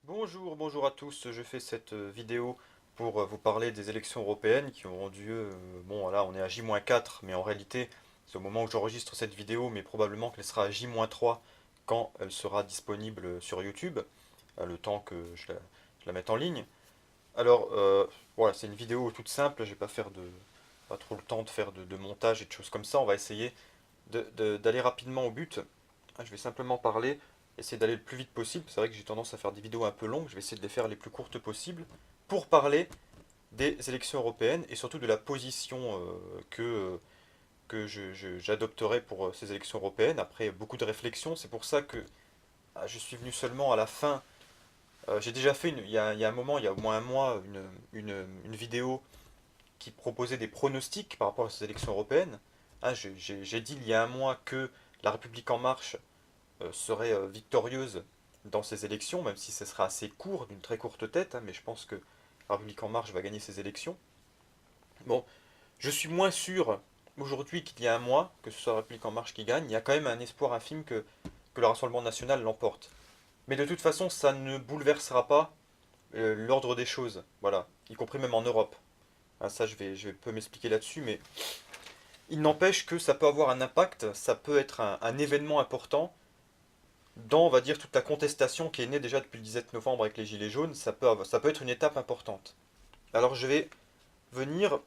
Bonjour, bonjour à tous. Je fais cette vidéo pour vous parler des élections européennes qui auront lieu. Bon, là, on est à J-4, mais en réalité, c'est au moment où j'enregistre cette vidéo, mais probablement qu'elle sera à J-3 quand elle sera disponible sur YouTube, le temps que je la mette en ligne. Alors, voilà, c'est une vidéo toute simple. Je vais pas trop le temps de faire de montage et de choses comme ça. On va essayer d'aller rapidement au but. Je vais simplement parler, essayer d'aller le plus vite possible. C'est vrai que j'ai tendance à faire des vidéos un peu longues, je vais essayer de les faire les plus courtes possibles pour parler des élections européennes et surtout de la position que j'adopterai pour ces élections européennes après beaucoup de réflexions. C'est pour ça que je suis venu seulement à la fin. J'ai déjà fait, il y a un moment, il y a au moins un mois, une vidéo qui proposait des pronostics par rapport à ces élections européennes. J'ai dit il y a un mois que La République en marche serait victorieuse dans ces élections, même si ce sera assez court, d'une très courte tête, mais je pense que La République En Marche va gagner ces élections. Bon, je suis moins sûr aujourd'hui qu'il y a un mois que ce soit La République En Marche qui gagne. Il y a quand même un espoir infime que le Rassemblement National l'emporte. Mais de toute façon, ça ne bouleversera pas l'ordre des choses, voilà, y compris même en Europe. Ça, je vais peu m'expliquer là-dessus, mais il n'empêche que ça peut avoir un impact, ça peut être un événement important dans, on va dire, toute la contestation qui est née déjà depuis le 17 novembre avec les Gilets jaunes, ça peut être une étape importante. Alors je vais venir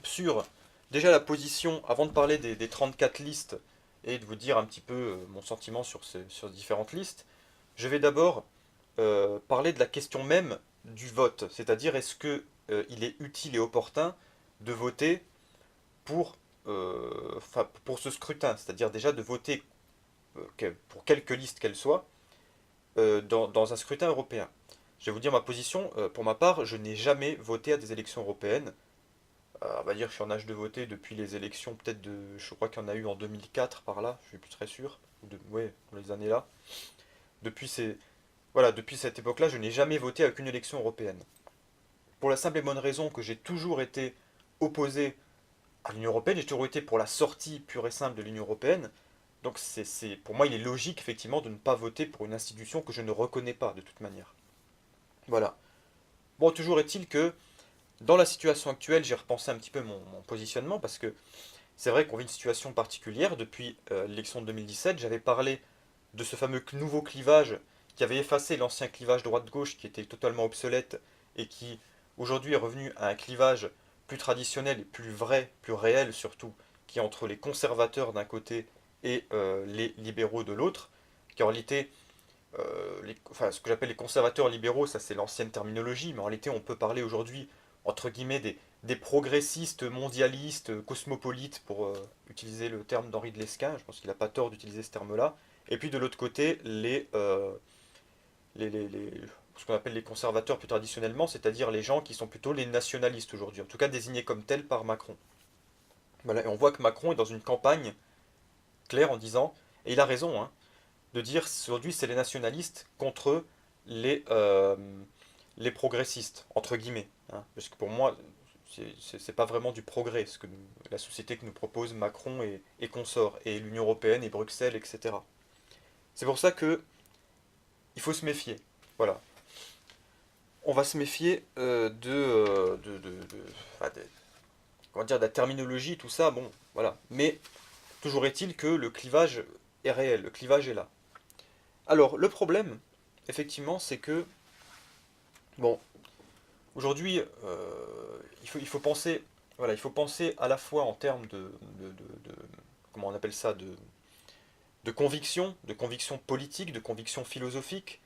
sur déjà la position, avant de parler des 34 listes et de vous dire un petit peu mon sentiment sur différentes listes, je vais d'abord parler de la question même du vote, c'est-à-dire est-ce que il est utile et opportun de voter pour, pour ce scrutin, c'est-à-dire déjà de voter pour quelque liste qu'elle soit, dans un scrutin européen. Je vais vous dire ma position. Pour ma part, je n'ai jamais voté à des élections européennes. On va dire que je suis en âge de voter depuis les élections, peut-être de. Je crois qu'il y en a eu en 2004 par là, je suis plus très sûr. Ouais, dans les années là. Depuis, voilà, depuis cette époque-là, je n'ai jamais voté à aucune élection européenne. Pour la simple et bonne raison que j'ai toujours été opposé à l'Union européenne, j'ai toujours été pour la sortie pure et simple de l'Union européenne. Donc pour moi, il est logique effectivement de ne pas voter pour une institution que je ne reconnais pas de toute manière. Voilà. Bon, toujours est-il que dans la situation actuelle, j'ai repensé un petit peu mon positionnement parce que c'est vrai qu'on vit une situation particulière. Depuis l'élection de 2017, j'avais parlé de ce fameux nouveau clivage qui avait effacé l'ancien clivage droite-gauche qui était totalement obsolète et qui aujourd'hui est revenu à un clivage plus traditionnel et plus vrai, plus réel surtout, qui est entre les conservateurs d'un côté et les libéraux de l'autre, qui en réalité enfin, ce que j'appelle les conservateurs libéraux, ça c'est l'ancienne terminologie, mais en réalité on peut parler aujourd'hui, entre guillemets, des progressistes, mondialistes, cosmopolites, pour utiliser le terme d'Henri de Lesquen, je pense qu'il n'a pas tort d'utiliser ce terme-là, et puis de l'autre côté, ce qu'on appelle les conservateurs plus traditionnellement, c'est-à-dire les gens qui sont plutôt les nationalistes aujourd'hui, en tout cas désignés comme tels par Macron. Voilà, et on voit que Macron est dans une campagne claire en disant, et il a raison, hein, de dire aujourd'hui c'est les nationalistes contre les, euh, les progressistes, entre guillemets. Hein. Parce que pour moi, c'est pas vraiment du progrès, la société que nous propose Macron et consorts, et l'Union Européenne et Bruxelles, etc. C'est pour ça que il faut se méfier. Voilà. On va se méfier enfin, comment dire, de la terminologie, tout ça, bon, voilà. Mais toujours est-il que le clivage est réel, le clivage est là. Alors, le problème, effectivement, c'est que, bon, aujourd'hui, il faut penser, voilà, il faut penser à la fois en termes comment on appelle ça, de conviction politique, de conviction philosophique,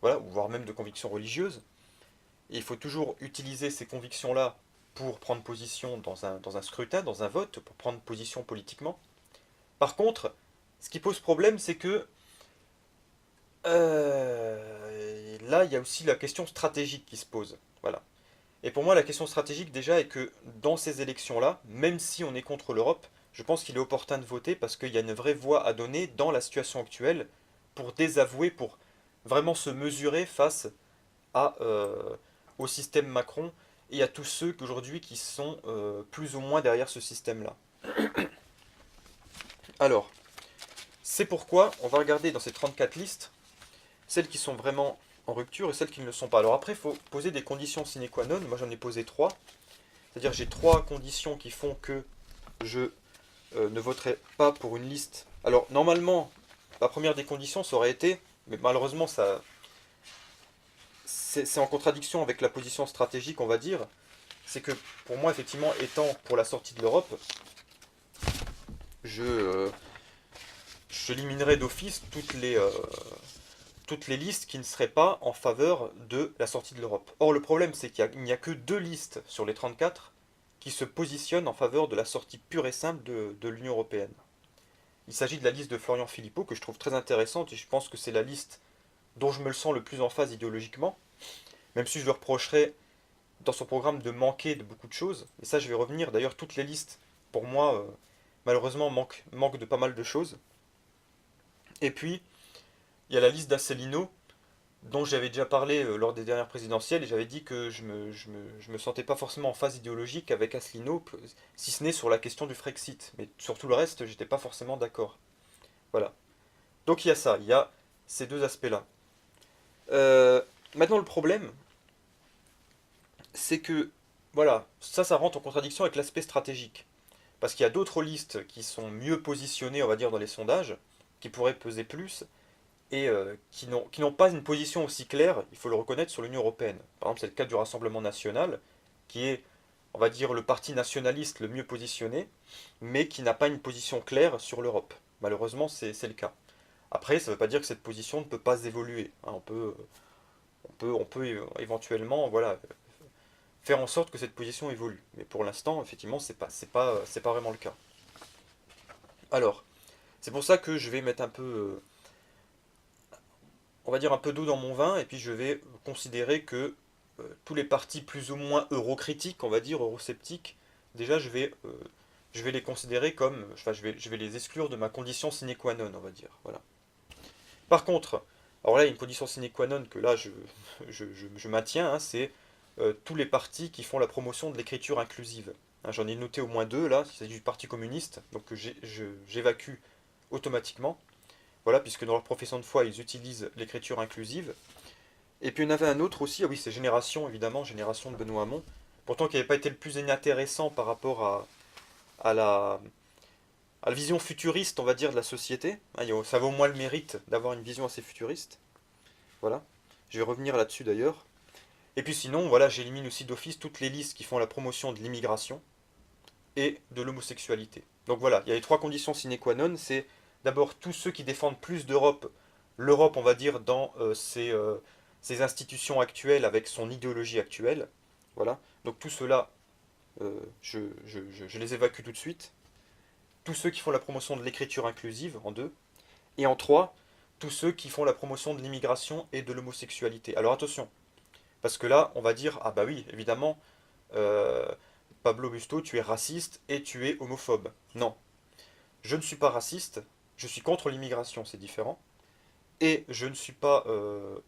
voilà, ou voire même de conviction religieuse. Et il faut toujours utiliser ces convictions-là pour prendre position dans un scrutin, dans un vote, pour prendre position politiquement. Par contre, ce qui pose problème, c'est que là, il y a aussi la question stratégique qui se pose. Voilà. Et pour moi, la question stratégique déjà est que dans ces élections-là, même si on est contre l'Europe, je pense qu'il est opportun de voter parce qu'il y a une vraie voix à donner dans la situation actuelle pour désavouer, pour vraiment se mesurer face à, au système Macron et à tous ceux aujourd'hui qui sont plus ou moins derrière ce système-là. Alors, c'est pourquoi on va regarder dans ces 34 listes celles qui sont vraiment en rupture et celles qui ne le sont pas. Alors après, il faut poser des conditions sine qua non. Moi, j'en ai posé trois. C'est-à-dire, j'ai trois conditions qui font que je ne voterai pas pour une liste. Alors, normalement, la première des conditions, ça aurait été, mais malheureusement, c'est en contradiction avec la position stratégique, on va dire. C'est que, pour moi, effectivement, étant pour la sortie de l'Europe, je, euh, j'éliminerai d'office toutes les listes qui ne seraient pas en faveur de la sortie de l'Europe. Or, le problème, c'est qu'il n'y a que deux listes sur les 34 qui se positionnent en faveur de la sortie pure et simple de l'Union européenne. Il s'agit de la liste de Florian Philippot, que je trouve très intéressante, et je pense que c'est la liste dont je me le sens le plus en phase idéologiquement, même si je lui reprocherais dans son programme de manquer de beaucoup de choses, et ça je vais revenir, d'ailleurs toutes les listes, pour moi, malheureusement, manquent de pas mal de choses. Et puis, il y a la liste d'Asselineau, dont j'avais déjà parlé lors des dernières présidentielles, et j'avais dit que je me sentais pas forcément en phase idéologique avec Asselineau, si ce n'est sur la question du Frexit. Mais sur tout le reste, j'étais pas forcément d'accord. Voilà. Donc il y a ça, il y a ces deux aspects-là. Euh, Maintenant, le problème, c'est que, voilà, ça rentre en contradiction avec l'aspect stratégique. Parce qu'il y a d'autres listes qui sont mieux positionnées, on va dire, dans les sondages, qui pourraient peser plus, et qui n'ont pas une position aussi claire, il faut le reconnaître, sur l'Union européenne. Par exemple, c'est le cas du Rassemblement national, qui est, on va dire, le parti nationaliste le mieux positionné, mais qui n'a pas une position claire sur l'Europe. Malheureusement, c'est le cas. Après, ça ne veut pas dire que cette position ne peut pas évoluer, hein. On peut éventuellement, voilà, faire en sorte que cette position évolue. Mais pour l'instant, effectivement, c'est pas vraiment le cas. Alors, c'est pour ça que je vais mettre un peu, on va dire un peu d'eau dans mon vin, et puis je vais considérer que tous les partis plus ou moins eurocritiques, on va dire eurosceptiques, déjà je vais les considérer comme, enfin je vais les exclure de ma condition sine qua non, on va dire. Voilà. Par contre, alors là, il y a une condition sine qua non que là je maintiens, hein, c'est tous les partis qui font la promotion de l'écriture inclusive. Hein, j'en ai noté au moins deux là, il s'agit du Parti communiste, donc que j'évacue automatiquement. Voilà, puisque dans leur profession de foi, ils utilisent l'écriture inclusive. Et puis il y en avait un autre aussi, ah oui, c'est Génération, évidemment, Génération de Benoît Hamon. Pourtant, qui n'avait pas été le plus inintéressant par rapport à la vision futuriste, on va dire, de la société. Hein, ça vaut au moins le mérite d'avoir une vision assez futuriste. Voilà. Je vais revenir là-dessus d'ailleurs. Et puis sinon, voilà, j'élimine aussi d'office toutes les listes qui font la promotion de l'immigration et de l'homosexualité. Donc voilà, il y a les trois conditions sine qua non, c'est d'abord tous ceux qui défendent plus d'Europe, l'Europe on va dire dans ses institutions actuelles avec son idéologie actuelle. Voilà, donc tout cela, je les évacue tout de suite. Tous ceux qui font la promotion de l'écriture inclusive en deux. Et en trois, tous ceux qui font la promotion de l'immigration et de l'homosexualité. Alors attention, parce que là on va dire, ah bah oui, évidemment, euh, Pablo Busto, tu es raciste et tu es homophobe. Non, je ne suis pas raciste, je suis contre l'immigration, c'est différent. Et je ne suis pas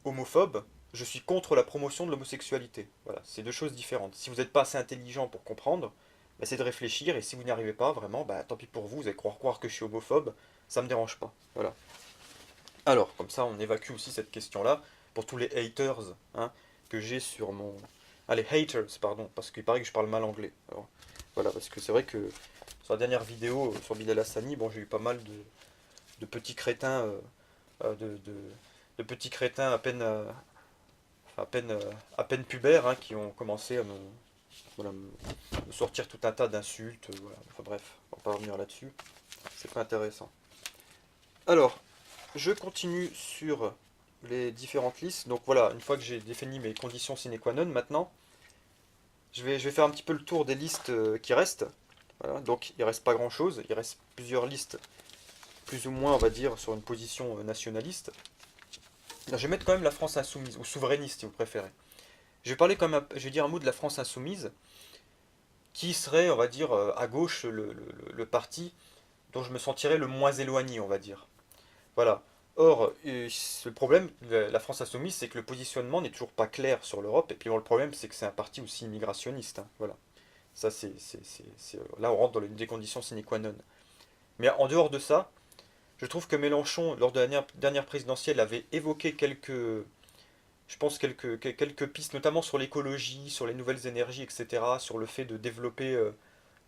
homophobe, je suis contre la promotion de l'homosexualité. Voilà, c'est deux choses différentes. Si vous n'êtes pas assez intelligent pour comprendre, bah, c'est de réfléchir, et si vous n'y arrivez pas, vraiment, bah, tant pis pour vous, vous allez croire que je suis homophobe, ça me dérange pas. Voilà. Alors, comme ça, on évacue aussi cette question-là, pour tous les haters hein, que j'ai sur mon... Ah, les haters, pardon, parce qu'il paraît que je parle mal anglais. Alors, voilà, parce que c'est vrai que sur la dernière vidéo sur Bilal Hassani, bon, j'ai eu pas mal de petits crétins, de petits crétins à peine pubères, hein, qui ont commencé à voilà, me sortir tout un tas d'insultes. Voilà. Enfin bref, on va pas revenir là-dessus. C'est pas intéressant. Alors, je continue sur les différentes listes. Donc voilà, une fois que j'ai défini mes conditions sine qua non, maintenant, je vais faire un petit peu le tour des listes qui restent. Voilà, donc il reste pas grand-chose. Il reste plusieurs listes, plus ou moins, on va dire, sur une position nationaliste. Je vais mettre quand même la France insoumise, ou souverainiste si vous préférez. Je vais dire un mot de la France insoumise, qui serait, on va dire, à gauche, le parti dont je me sentirais le moins éloigné, on va dire. Voilà. Or, le problème de la France insoumise, c'est que le positionnement n'est toujours pas clair sur l'Europe, et puis bon, le problème, c'est que c'est un parti aussi immigrationniste. Hein. Voilà. Ça, là, on rentre dans l'une des conditions sine qua non. Mais en dehors de ça, je trouve que Mélenchon, lors de la dernière présidentielle, avait évoqué quelques je pense, quelques pistes, notamment sur l'écologie, sur les nouvelles énergies, etc., sur le fait de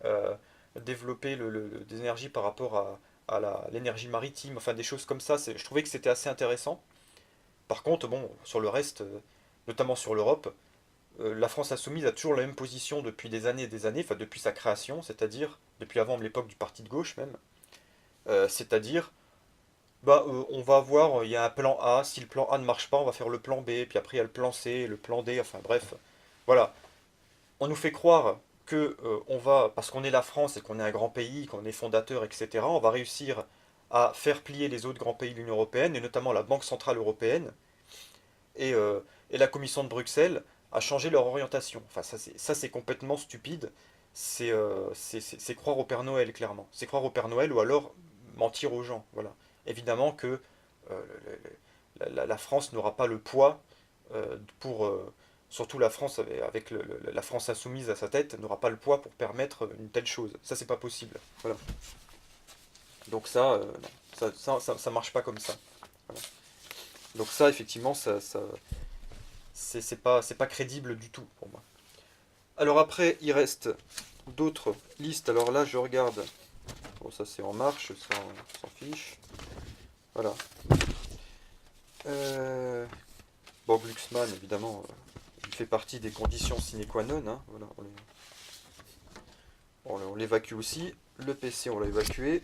euh, développer des énergies par rapport à l'énergie maritime, enfin des choses comme ça. Je trouvais que c'était assez intéressant. Par contre, bon, sur le reste, notamment sur l'Europe, la France insoumise a toujours la même position depuis des années, enfin depuis sa création, c'est-à-dire depuis avant l'époque du parti de gauche même, c'est-à-dire bah, on va avoir, il y a un plan A, si le plan A ne marche pas, on va faire le plan B, puis après il y a le plan C, le plan D, enfin bref. Voilà. On nous fait croire que on va, parce qu'on est la France et qu'on est un grand pays, qu'on est fondateur, etc., on va réussir à faire plier les autres grands pays de l'Union Européenne, et notamment la Banque Centrale Européenne et, euh, et la Commission de Bruxelles, à changer leur orientation. Enfin, ça, c'est complètement stupide. C'est croire au Père Noël, clairement. C'est croire au Père Noël ou alors mentir aux gens. Voilà. Évidemment que la France n'aura pas le poids pour. Surtout la France, avec la France insoumise à sa tête, n'aura pas le poids pour permettre une telle chose. Ça, c'est pas possible. Voilà. Donc non. Ça marche pas comme ça. Voilà. Donc ça, effectivement, c'est pas crédible du tout pour moi. Alors après, il reste d'autres listes. Alors là, je regarde. Bon, ça c'est en marche, ça on s'en fiche. Voilà. Euh, Bon, Glucksmann, évidemment, il fait partie des conditions sine qua non. Hein. Voilà, on l'évacue aussi. Le PC, on l'a évacué.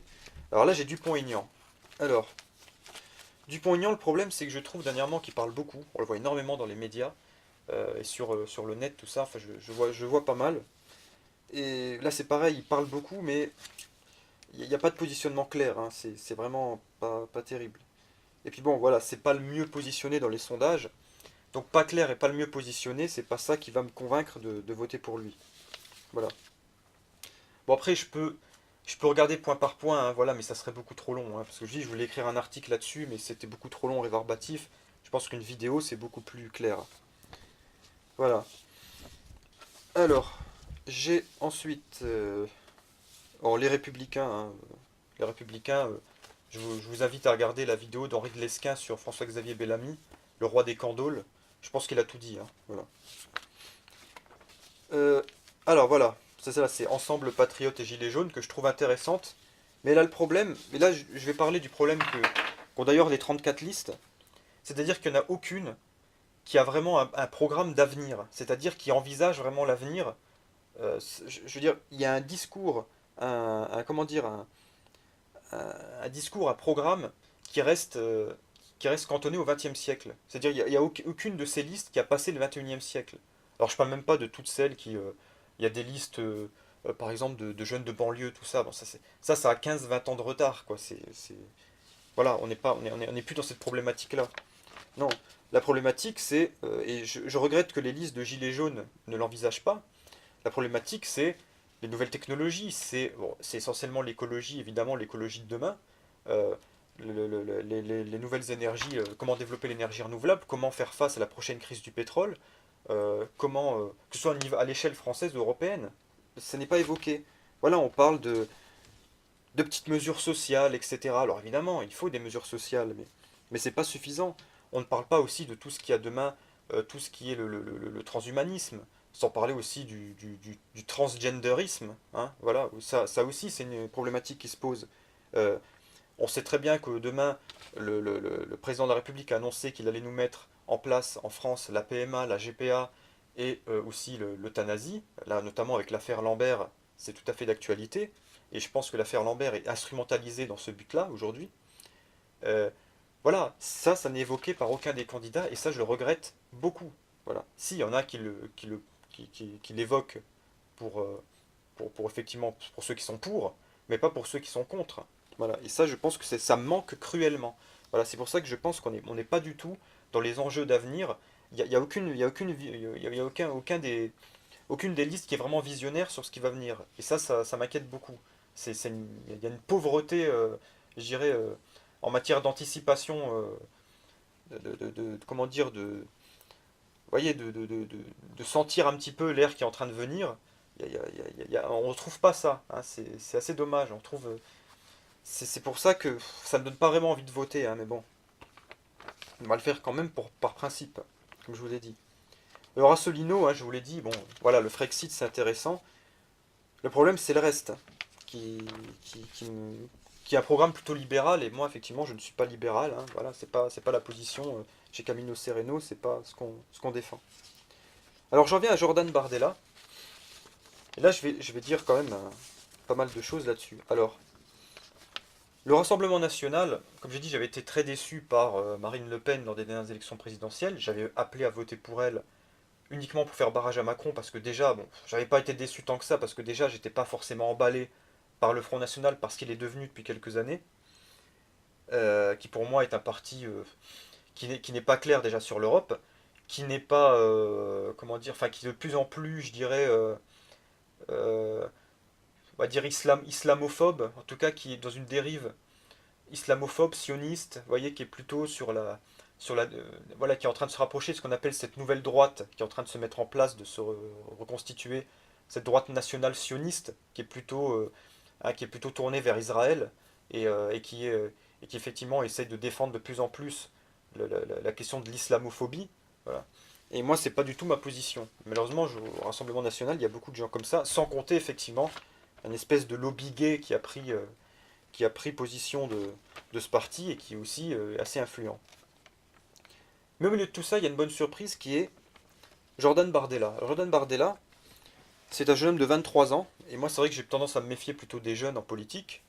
Alors là, j'ai Dupont-Aignan. Alors, Dupont-Aignan, le problème, c'est que je trouve dernièrement qu'il parle beaucoup. On le voit énormément dans les médias et sur le net, tout ça. Enfin, je vois pas mal. Et là, c'est pareil, il parle beaucoup, mais il n'y a pas de positionnement clair. Hein. C'est vraiment pas terrible. Et puis bon, voilà, c'est pas le mieux positionné dans les sondages. Donc pas clair et pas le mieux positionné, c'est pas ça qui va me convaincre de voter pour lui. Voilà. Bon après je peux regarder point par point, hein, voilà, mais ça serait beaucoup trop long, hein, parce que je voulais écrire un article là-dessus, mais c'était beaucoup trop long, rébarbatif. Je pense qu'une vidéo c'est beaucoup plus clair. Voilà. Alors, j'ai ensuite les Républicains. Hein, les Républicains, je vous invite à regarder la vidéo d'Henri de Lesquen sur François-Xavier Bellamy, le roi des candoles. Je pense qu'il a tout dit. Hein, voilà. Euh, alors voilà, c'est Ensemble Patriote et Gilets jaunes que je trouve intéressante. Mais là le problème, mais là je vais parler du problème qu'ont d'ailleurs les 34 listes, c'est-à-dire qu'il n'y en a aucune qui a vraiment un programme d'avenir, c'est-à-dire qui envisage vraiment l'avenir. Je veux dire, il y a un discours, comment dire, un discours, un programme qui reste, euh, qui reste cantonné au XXe siècle. C'est-à-dire il y a aucune de ces listes qui a passé le XXIe siècle. Alors je parle même pas de toutes celles qui... il y a des listes, par exemple, de jeunes de banlieue, tout ça. Bon, ça a 15-20 ans de retard, quoi. Voilà, on n'est pas, on est plus dans cette problématique-là. Non, la problématique c'est, et je regrette que les listes de gilets jaunes ne l'envisagent pas, la problématique c'est les nouvelles technologies, c'est essentiellement l'écologie, évidemment l'écologie de demain, euh, les nouvelles énergies, comment développer l'énergie renouvelable, comment faire face à la prochaine crise du pétrole, que ce soit à l'échelle française ou européenne. Ça n'est pas évoqué. Voilà, on parle de petites mesures sociales, etc. Alors évidemment, il faut des mesures sociales, mais c'est pas suffisant. On ne parle pas aussi de tout ce qu'il y a demain, tout ce qui est le transhumanisme, sans parler aussi du transgenderisme. Hein, voilà, ça aussi, c'est une problématique qui se pose. Euh, on sait très bien que demain, le président de la République a annoncé qu'il allait nous mettre en place en France la PMA, la GPA et aussi l'euthanasie. Là, notamment avec l'affaire Lambert, c'est tout à fait d'actualité. Et je pense que l'affaire Lambert est instrumentalisée dans ce but-là aujourd'hui. Euh, voilà, ça n'est évoqué par aucun des candidats et ça, je le regrette beaucoup. Voilà. Si, il y en a qui l'évoquent pour, pour effectivement pour ceux qui sont pour, mais pas pour ceux qui sont contre. Voilà. Et ça, je pense que ça manque cruellement. Voilà, c'est pour ça que je pense on n'est pas du tout dans les enjeux d'avenir. Il y a aucune, il y a aucune, il y a aucune des listes qui est vraiment visionnaire sur ce qui va venir. Et ça m'inquiète beaucoup. Il y a une pauvreté, je dirais, en matière d'anticipation, comment dire, voyez, de sentir un petit peu l'air qui est en train de venir. On ne retrouve pas ça. Hein, c'est assez dommage. On trouve, c'est pour ça que ça ne me donne pas vraiment envie de voter. Hein, mais bon, on va le faire quand même par principe. comme je vous l'ai dit. Alors Asselineau, hein, je vous l'ai dit, bon, voilà, le Frexit c'est intéressant. Le problème c'est le reste, qui, qui, qui, qui est un programme plutôt libéral, et moi effectivement je ne suis pas libéral, hein, voilà, c'est pas la position chez Camino Sereno, c'est pas ce qu'on défend. Alors j'en viens à Jordan Bardella, et là je vais dire quand même pas mal de choses là-dessus. Alors, le Rassemblement national, comme j'ai dit, j'avais été très déçu par Marine Le Pen lors des dernières élections présidentielles, j'avais appelé à voter pour elle uniquement pour faire barrage à Macron, parce que déjà, bon, j'avais pas été déçu tant que ça, parce que déjà, j'étais pas forcément emballé par le Front National, parce qu'il est devenu depuis quelques années, qui pour moi est un parti qui n'est pas clair déjà sur l'Europe, qui n'est pas, comment dire, enfin, qui de plus en plus, je dirais, euh, on va dire islamophobe, en tout cas qui est dans une dérive islamophobe, sioniste, vous voyez, qui est plutôt voilà, qui est en train de se rapprocher de ce qu'on appelle cette nouvelle droite, qui est en train de se mettre en place, de se reconstituer, cette droite nationale sioniste, qui est plutôt tournée vers Israël, et qui effectivement essaye de défendre de plus en plus la question de l'islamophobie. Voilà. Et moi, c'est pas du tout ma position. Malheureusement, au Rassemblement National, il y a beaucoup de gens comme ça, sans compter effectivement une espèce de lobby gay qui a pris position de ce parti et qui est aussi assez influent. Mais au milieu de tout ça, il y a une bonne surprise qui est Jordan Bardella. Alors, Jordan Bardella, c'est un jeune homme de 23 ans, et moi c'est vrai que j'ai tendance à me méfier plutôt des jeunes en politique.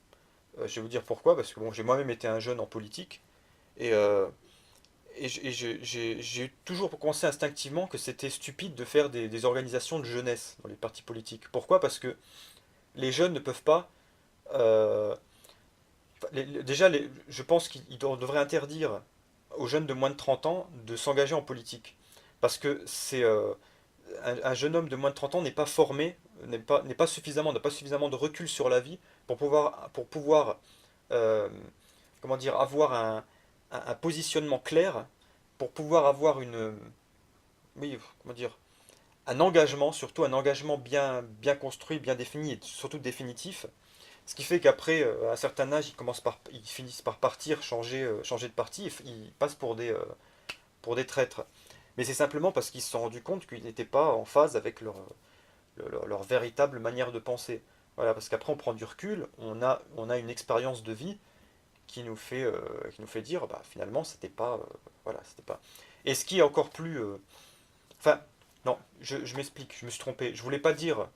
Je vais vous dire pourquoi, parce que bon, j'ai moi-même été un jeune en politique, et, j'ai toujours pensé instinctivement que c'était stupide de faire des organisations de jeunesse dans les partis politiques. Pourquoi? Parce que les jeunes ne peuvent pas euh, déjà, je pense qu'on devrait interdire aux jeunes de moins de 30 ans de s'engager en politique. Parce que un jeune homme de moins de 30 ans n'est pas formé, n'est pas suffisamment, n'a pas suffisamment de recul sur la vie pour pouvoir comment dire, avoir un positionnement clair, pour pouvoir avoir oui, comment dire, un engagement, surtout un engagement bien construit, bien défini et surtout définitif. Ce qui fait qu'après, à un certain âge, ils finissent par partir, changer de parti, ils passent pour des traîtres. Mais c'est simplement parce qu'ils se sont rendus compte qu'ils n'étaient pas en phase avec leur véritable manière de penser. Voilà, parce qu'après on prend du recul, on a une expérience de vie qui nous fait dire, bah, finalement, c'était pas, voilà, c'était pas. Et ce qui est encore plus, enfin, non, je m'explique, je me suis trompé. Je voulais pas dire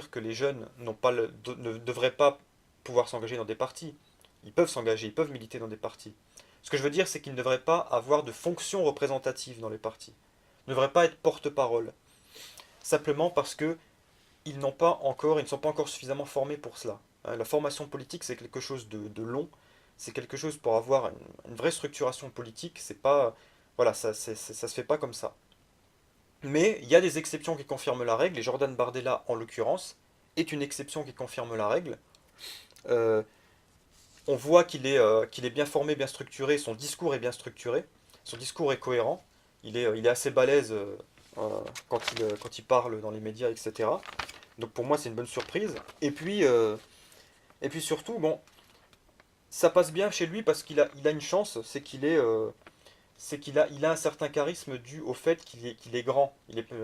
que les jeunes ne devraient pas pouvoir s'engager dans des partis. Ils peuvent s'engager, ils peuvent militer dans des partis. Ce que je veux dire, c'est qu'ils ne devraient pas avoir de fonction représentative dans les partis. Ils ne devraient pas être porte-parole. Simplement parce que ils ne sont pas encore suffisamment formés pour cela. Hein, la formation politique, c'est quelque chose de long. C'est quelque chose pour avoir une vraie structuration politique. C'est pas, voilà, ça se fait pas comme ça. Mais il y a des exceptions qui confirment la règle, et Jordan Bardella, en l'occurrence, est une exception qui confirme la règle. Euh, on voit qu'il est bien formé, bien structuré, son discours est bien structuré, son discours est cohérent, il est assez balèze quand il parle dans les médias, etc. Donc pour moi, c'est une bonne surprise. Et puis surtout, bon, ça passe bien chez lui parce il a une chance, c'est qu'il a un certain charisme dû au fait qu'il est grand.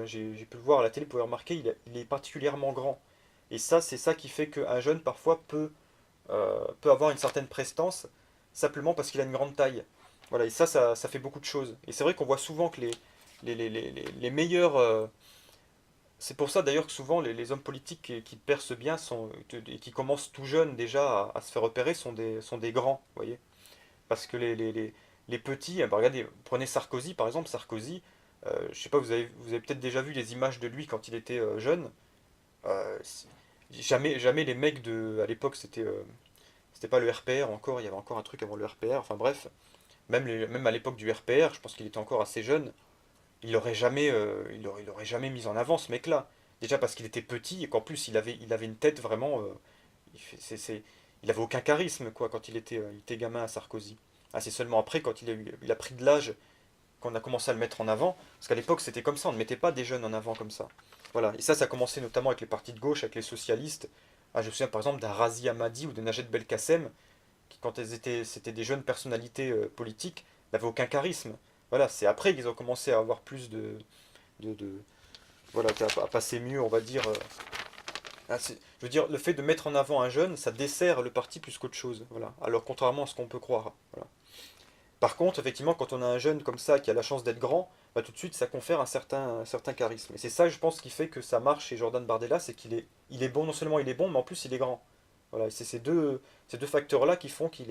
J'ai pu le voir à la télé, vous pouvez remarquer, il est particulièrement grand. Et ça, c'est ça qui fait qu'un jeune, parfois, peut avoir une certaine prestance, simplement parce qu'il a une grande taille. Voilà, et ça fait beaucoup de choses. Et c'est vrai qu'on voit souvent que les meilleurs... c'est pour ça d'ailleurs que souvent les hommes politiques qui percent bien et qui commencent tout jeunes déjà à se faire repérer sont des grands, vous voyez. Parce que les petits, bah regardez, prenez Sarkozy par exemple, Sarkozy, je sais pas, vous avez peut-être déjà vu les images de lui quand il était jeune. Euh, jamais les mecs à l'époque c'était pas le RPR encore, il y avait encore un truc avant le RPR, enfin bref, même à l'époque du RPR, je pense qu'il était encore assez jeune, il aurait jamais mis en avant ce mec-là. Déjà parce qu'il était petit et qu'en plus il avait une tête vraiment, il, fait- il avait aucun charisme quoi quand il était gamin à Sarkozy. Ah, c'est seulement après quand il a pris de l'âge qu'on a commencé à le mettre en avant, parce qu'à l'époque c'était comme ça, on ne mettait pas des jeunes en avant comme ça. Voilà, et ça a commencé notamment avec les partis de gauche, avec les socialistes. Ah, je me souviens par exemple d'un Razi Hamadi ou de Najat Belkacem, qui quand c'était des jeunes personnalités politiques, n'avaient aucun charisme. Voilà, c'est après qu'ils ont commencé à avoir plus de voilà, à passer mieux, on va dire. Je veux dire, le fait de mettre en avant un jeune, ça dessert le parti plus qu'autre chose. Voilà. Alors, contrairement à ce qu'on peut croire. Voilà. Par contre, effectivement, quand on a un jeune comme ça qui a la chance d'être grand, bah, tout de suite ça confère un certain charisme. Et c'est ça, je pense, qui fait que ça marche chez Jordan Bardella, c'est il est bon, non seulement il est bon, mais en plus il est grand. Voilà, et c'est ces deux facteurs-là qui font qu'il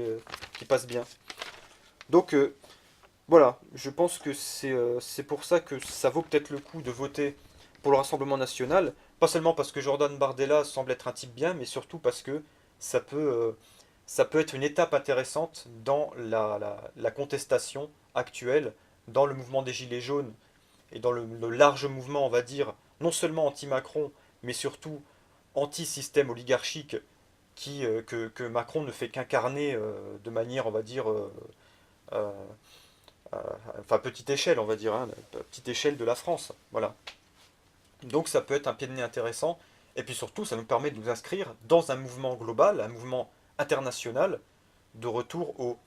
passe bien. Donc voilà, je pense que c'est pour ça que ça vaut peut-être le coup de voter pour le Rassemblement national. Pas seulement parce que Jordan Bardella semble être un type bien, mais surtout parce que ça peut, euh, ça peut être une étape intéressante dans la contestation actuelle, dans le mouvement des Gilets jaunes et dans le large mouvement, on va dire, non seulement anti-Macron, mais surtout anti-système oligarchique que Macron ne fait qu'incarner de manière, on va dire, euh, euh, enfin petite échelle, on va dire, hein, petite échelle de la France. Voilà. Donc ça peut être un pied de nez intéressant. Et puis surtout, ça nous permet de nous inscrire dans un mouvement global, un mouvement international, de retour au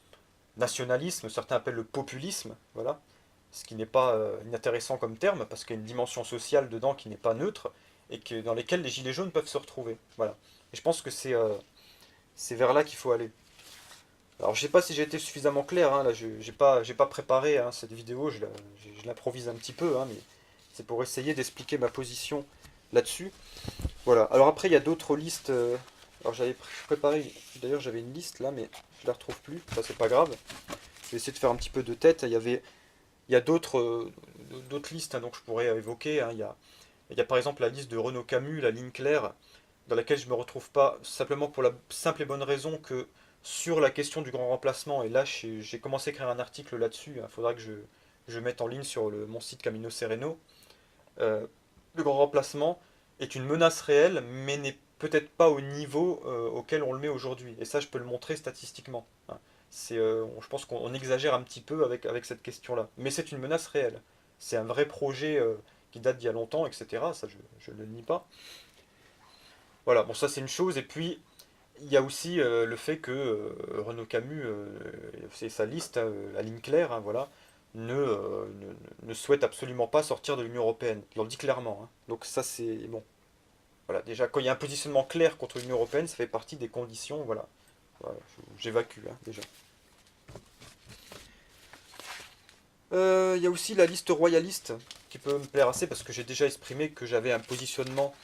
nationalisme, certains appellent le populisme, voilà, ce qui n'est pas inintéressant comme terme, parce qu'il y a une dimension sociale dedans qui n'est pas neutre, et dans lesquelles les gilets jaunes peuvent se retrouver. Voilà. Et je pense que c'est vers là qu'il faut aller. Alors je sais pas si j'ai été suffisamment clair, hein, là j'ai pas préparé hein, cette vidéo, je l'improvise un petit peu, hein, mais c'est pour essayer d'expliquer ma position là-dessus. Voilà, alors après il y a d'autres listes, alors j'avais préparé, d'ailleurs j'avais une liste là, mais je la retrouve plus, ça c'est pas grave. Je vais essayer de faire un petit peu de tête, il y a d'autres listes hein, donc je pourrais évoquer, hein, il y a par exemple la liste de Renaud Camus, la ligne claire, dans laquelle je ne me retrouve pas, simplement pour la simple et bonne raison que sur la question du grand remplacement, et là j'ai commencé à écrire un article là-dessus, il faudra que je mette en ligne sur mon site Camino Sereno, euh, le grand remplacement est une menace réelle, mais n'est peut-être pas au niveau auquel on le met aujourd'hui. Et ça, je peux le montrer statistiquement, hein. Je pense qu'on exagère un petit peu avec cette question-là. Mais c'est une menace réelle. C'est un vrai projet qui date d'il y a longtemps, etc. Ça, je ne le nie pas. Voilà, bon, ça c'est une chose. Et puis, il y a aussi le fait que Renaud Camus, c'est sa liste, la ligne claire, hein, voilà, ne souhaite absolument pas sortir de l'Union Européenne. Il le dit clairement, hein. Donc ça c'est bon. Voilà, déjà quand il y a un positionnement clair contre l'Union Européenne, ça fait partie des conditions, voilà. Voilà, j'évacue hein, déjà. Il y a aussi la liste royaliste qui peut me plaire assez parce que j'ai déjà exprimé que j'avais un positionnement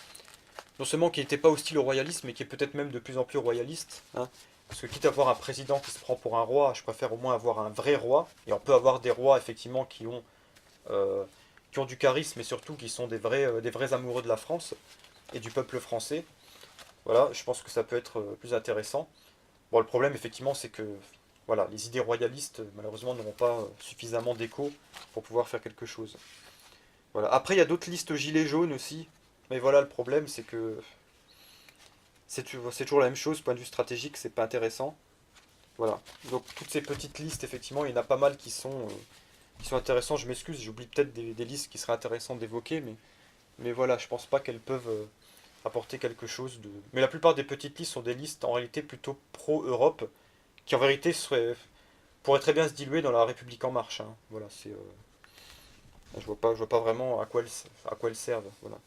non seulement qui n'était pas hostile au royalisme, mais qui est peut-être même de plus en plus royaliste, hein. Parce que quitte à avoir un président qui se prend pour un roi, je préfère au moins avoir un vrai roi. Et on peut avoir des rois effectivement euh, qui ont du charisme et surtout qui sont des vrais amoureux de la France et du peuple français. Voilà, je pense que ça peut être plus intéressant. Bon, le problème effectivement, c'est que voilà, les idées royalistes malheureusement n'auront pas suffisamment d'écho pour pouvoir faire quelque chose. Voilà. Après, il y a d'autres listes gilets jaunes aussi. Mais voilà, le problème, c'est que c'est toujours la même chose, point de vue stratégique, c'est pas intéressant. Voilà. Donc toutes ces petites listes, effectivement, il y en a pas mal qui sont intéressantes. Je m'excuse, j'oublie peut-être des listes qui seraient intéressantes d'évoquer, mais voilà, je pense pas qu'elles peuvent apporter quelque chose de. Mais la plupart des petites listes sont des listes en réalité plutôt pro-Europe, qui en vérité pourraient très bien se diluer dans la République en marche, hein. Voilà, je vois pas vraiment à quoi elles servent. Voilà.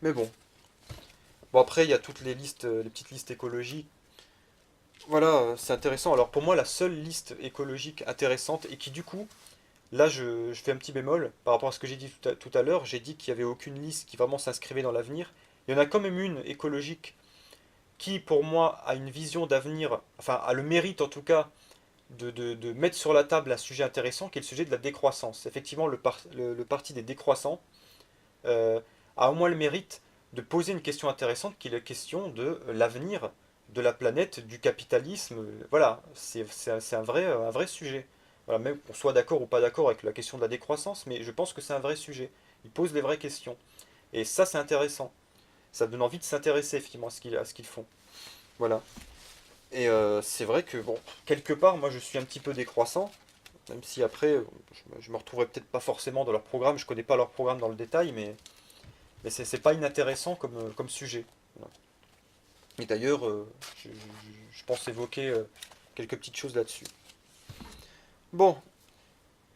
Mais bon. Bon après, il y a toutes les listes, les petites listes écologiques. Voilà, c'est intéressant. Alors pour moi, la seule liste écologique intéressante et qui du coup, là je fais un petit bémol par rapport à ce que j'ai dit tout à l'heure, j'ai dit qu'il n'y avait aucune liste qui vraiment s'inscrivait dans l'avenir. Il y en a quand même une écologique qui pour moi a une vision d'avenir, enfin a le mérite en tout cas de mettre sur la table un sujet intéressant qui est le sujet de la décroissance. Effectivement, le parti des décroissants euh, a au moins le mérite de poser une question intéressante qui est la question de l'avenir de la planète, du capitalisme. Voilà, c'est un vrai sujet. Voilà, même qu'on soit d'accord ou pas d'accord avec la question de la décroissance, mais je pense que c'est un vrai sujet. Il pose les vraies questions. Et ça, c'est intéressant. Ça donne envie de s'intéresser effectivement à ce qu'ils font. Voilà. Et c'est vrai que, bon, quelque part, moi je suis un petit peu décroissant, même si après, je me retrouverai peut-être pas forcément dans leur programme, je connais pas leur programme dans le détail, mais c'est pas inintéressant comme sujet. Voilà. Et d'ailleurs, je pense évoquer quelques petites choses là-dessus. Bon,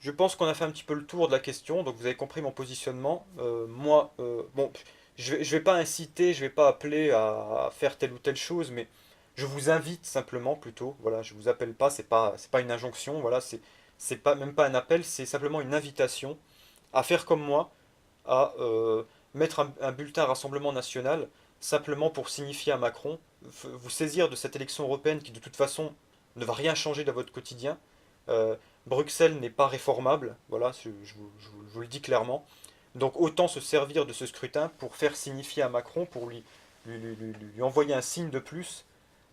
je pense qu'on a fait un petit peu le tour de la question, donc vous avez compris mon positionnement. Moi, bon, je vais pas inciter, je vais pas appeler à faire telle ou telle chose, mais je vous invite simplement plutôt. Voilà, je vous appelle pas, c'est pas une injonction. Voilà, c'est pas même pas un appel, c'est simplement une invitation à faire comme moi, à mettre un bulletin Rassemblement National simplement pour signifier à Macron, vous saisir de cette élection européenne qui de toute façon ne va rien changer dans votre quotidien. Euh, Bruxelles n'est pas réformable, voilà, je vous le dis clairement. Donc autant se servir de ce scrutin pour faire signifier à Macron, pour lui envoyer un signe de plus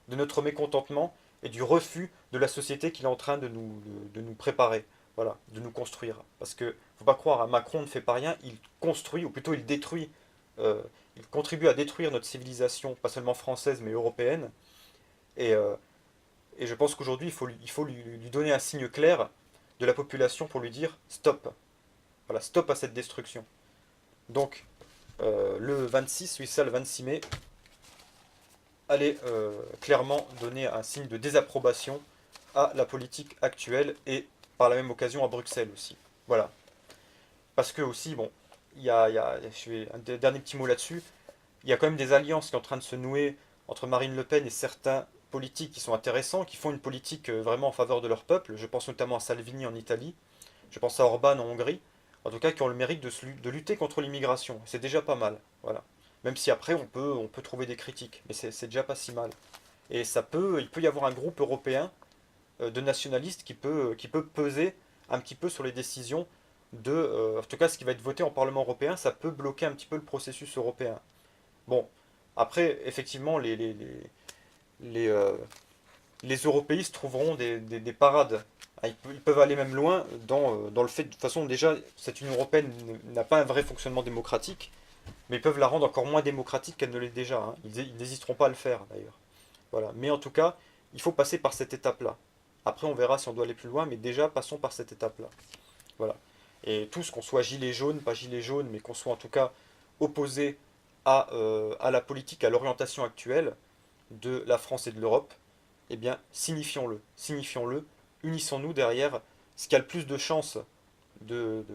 de notre mécontentement et du refus de la société qu'il est en train de nous préparer, voilà, de nous construire. Parce que, faut pas croire, hein, Macron ne fait pas rien, il construit, ou plutôt il détruit, euh, il contribue à détruire notre civilisation, pas seulement française, mais européenne. Et, euh, et je pense qu'aujourd'hui, il faut lui donner un signe clair de la population pour lui dire stop. Voilà, stop à cette destruction. Donc, le 26, oui, ça, le 26 mai, allez clairement donner un signe de désapprobation à la politique actuelle et par la même occasion à Bruxelles aussi. Voilà. Parce que aussi, bon, je fais un dernier petit mot là-dessus, il y a quand même des alliances qui sont en train de se nouer entre Marine Le Pen et certains politiques qui sont intéressants, qui font une politique vraiment en faveur de leur peuple. Je pense notamment à Salvini en Italie, je pense à Orban en Hongrie, en tout cas qui ont le mérite de lutter contre l'immigration. C'est déjà pas mal, voilà. Même si après on peut trouver des critiques, mais c'est déjà pas si mal. Et il peut y avoir un groupe européen de nationalistes qui peut peser un petit peu sur les décisions en tout cas ce qui va être voté en Parlement européen, ça peut bloquer un petit peu le processus européen. Bon, après, effectivement, les européistes trouveront des parades. Ah, ils peuvent aller même loin dans le fait, de toute façon, déjà, cette Union européenne n'a pas un vrai fonctionnement démocratique, mais ils peuvent la rendre encore moins démocratique qu'elle ne l'est déjà, hein. Ils n'hésiteront pas à le faire, d'ailleurs. Voilà. Mais en tout cas, il faut passer par cette étape-là. Après, on verra si on doit aller plus loin, mais déjà, passons par cette étape-là. Voilà. Et tous, qu'on soit gilet jaune, pas gilet jaune, mais qu'on soit en tout cas opposé à la politique, à l'orientation actuelle de la France et de l'Europe, eh bien, signifions-le. Signifions-le. Unissons-nous derrière ce qui a le plus de chances de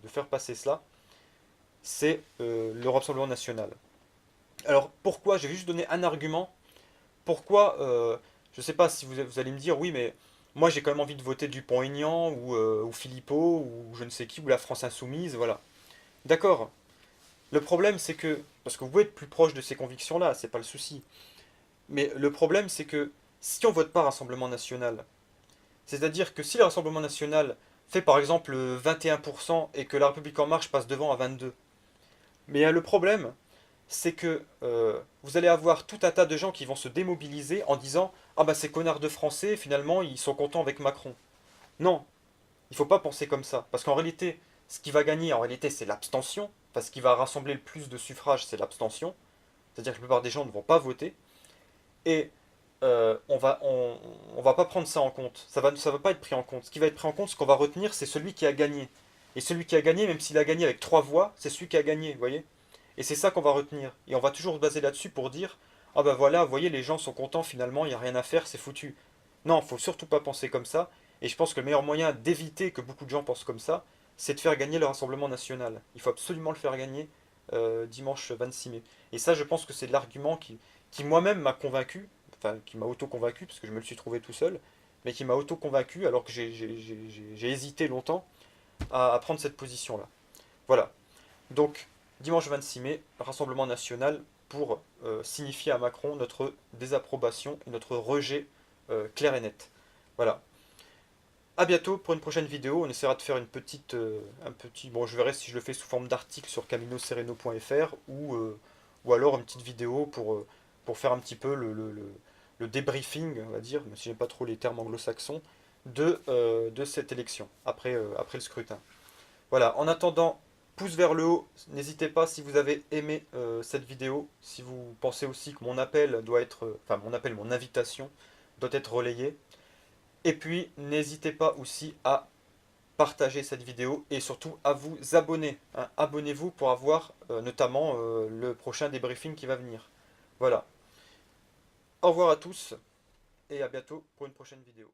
faire passer cela, c'est le Rassemblement national. Alors, pourquoi? Je vais juste donner un argument. Pourquoi je ne sais pas si vous allez me dire, oui, mais moi j'ai quand même envie de voter Dupont-Aignan ou Philippot ou je ne sais qui, ou la France Insoumise, voilà. D'accord. Le problème c'est que, parce que vous pouvez être plus proche de ces convictions-là, c'est pas le souci. Mais le problème c'est que si on vote pas Rassemblement National, c'est-à-dire que si le Rassemblement National fait par exemple 21% et que la République En Marche passe devant à 22%, mais le problème c'est que vous allez avoir tout un tas de gens qui vont se démobiliser en disant ah bah ces connards de Français finalement ils sont contents avec Macron. Non, il faut pas penser comme ça. Parce qu'en réalité, ce qui va gagner en réalité c'est l'abstention. Parce qu'il va rassembler le plus de suffrages c'est l'abstention. C'est-à-dire que la plupart des gens ne vont pas voter. Et on va pas prendre ça en compte. Ça va pas être pris en compte. Ce qui va être pris en compte, ce qu'on va retenir, c'est celui qui a gagné. Et celui qui a gagné, même s'il a gagné avec 3 voix, c'est celui qui a gagné, vous voyez. Et c'est ça qu'on va retenir. Et on va toujours se baser là-dessus pour dire, ah ben voilà, vous voyez, les gens sont contents finalement, il n'y a rien à faire, c'est foutu. Non, faut surtout pas penser comme ça. Et je pense que le meilleur moyen d'éviter que beaucoup de gens pensent comme ça, c'est de faire gagner le Rassemblement national. Il faut absolument le faire gagner dimanche 26 mai. Et ça, je pense que c'est l'argument qui moi-même m'a convaincu, enfin qui m'a auto-convaincu, parce que je me le suis trouvé tout seul, mais qui m'a auto-convaincu alors que j'ai hésité longtemps à prendre cette position-là. Voilà. Donc, dimanche 26 mai, Rassemblement national pour signifier à Macron notre désapprobation et notre rejet clair et net. Voilà. À bientôt pour une prochaine vidéo. On essaiera de faire un petit. Bon, je verrai si je le fais sous forme d'article sur caminosereno.fr ou alors une petite vidéo pour faire un petit peu le débriefing, on va dire, même si j'aime pas trop les termes anglo-saxons, de cette élection après le scrutin. Voilà, en attendant, pouce vers le haut, n'hésitez pas si vous avez aimé cette vidéo, si vous pensez aussi que mon appel doit être, enfin mon invitation doit être relayée. Et puis, n'hésitez pas aussi à partager cette vidéo et surtout à vous abonner, hein. Abonnez-vous pour avoir notamment le prochain débriefing qui va venir. Voilà. Au revoir à tous et à bientôt pour une prochaine vidéo.